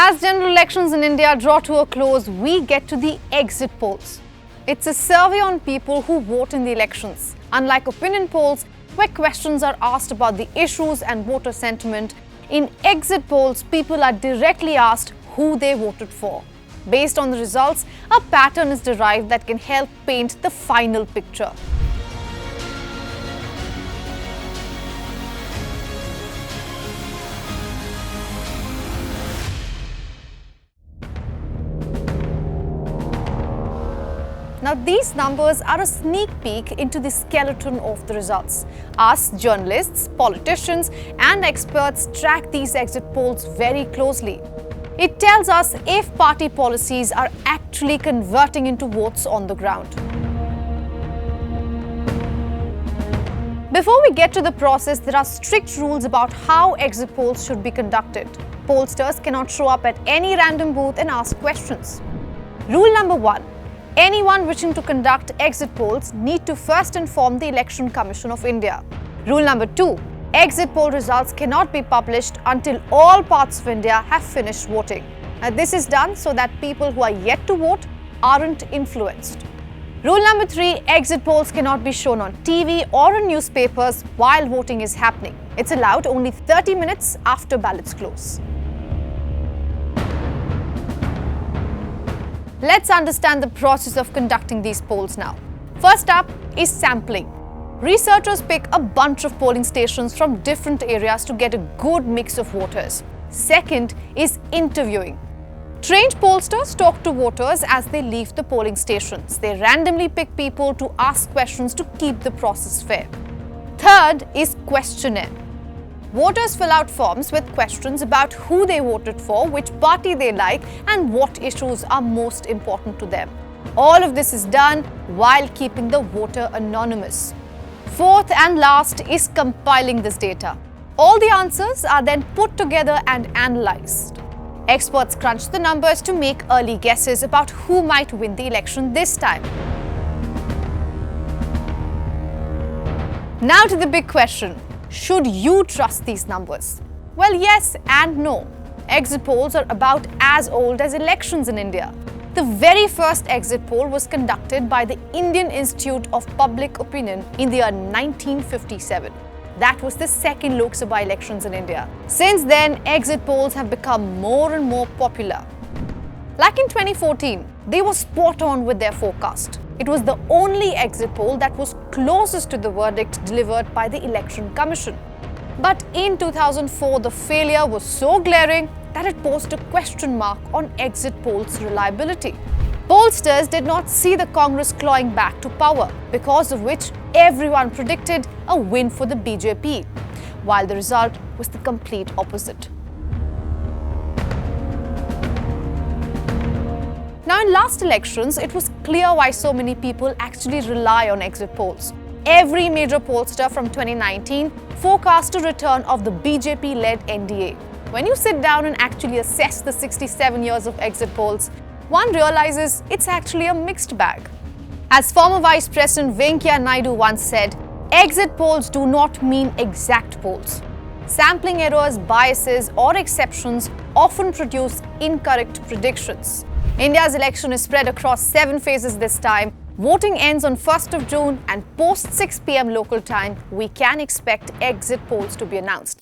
As general elections in India draw to a close, we get to the exit polls. It's a survey on people who vote in the elections. Unlike opinion polls, where questions are asked about the issues and voter sentiment, in exit polls, people are directly asked who they voted for. Based on the results, a pattern is derived that can help paint the final picture. Now, these numbers are a sneak peek into the skeleton of the results. Us, journalists, politicians, and experts track these exit polls very closely. It tells us if party policies are actually converting into votes on the ground. Before we get to the process, there are strict rules about how exit polls should be conducted. Pollsters cannot show up at any random booth and ask questions. Rule number 1. Anyone wishing to conduct exit polls need to first inform the Election Commission of India. Rule number 2. Exit poll results cannot be published until all parts of India have finished voting. Now, this is done so that people who are yet to vote aren't influenced. Rule number 3. Exit polls cannot be shown on TV or in newspapers while voting is happening. It's allowed only 30 minutes after ballots close. Let's understand the process of conducting these polls now. First up is sampling. Researchers pick a bunch of polling stations from different areas to get a good mix of voters. Second is interviewing. Trained pollsters talk to voters as they leave the polling stations. They randomly pick people to ask questions to keep the process fair. Third is questionnaire. Voters fill out forms with questions about who they voted for, which party they like, and what issues are most important to them. All of this is done while keeping the voter anonymous. Fourth and last is compiling this data. All the answers are then put together and analyzed. Experts crunch the numbers to make early guesses about who might win the election this time. Now to the big question. Should you trust these numbers? Well, yes and no. Exit polls are about as old as elections in India. The very first exit poll was conducted by the Indian Institute of Public Opinion in the year 1957. That was the second Lok Sabha elections in India. Since then, exit polls have become more and more popular. Like in 2014, they were spot on with their forecast. It was the only exit poll that was closest to the verdict delivered by the Election Commission. But in 2004, the failure was so glaring that it posed a question mark on exit polls' reliability. Pollsters did not see the Congress clawing back to power, because of which everyone predicted a win for the BJP, while the result was the complete opposite. Now, in last elections, it was clear why so many people actually rely on exit polls. Every major pollster from 2019 forecast a return of the BJP-led NDA. When you sit down and actually assess the 67 years of exit polls, one realizes it's actually a mixed bag. As former Vice President Venkaiah Naidu once said, exit polls do not mean exact polls. Sampling errors, biases, or exceptions often produce incorrect predictions. India's election is spread across 7 phases this time. Voting ends on 1st of June, and post 6 p.m. local time, we can expect exit polls to be announced.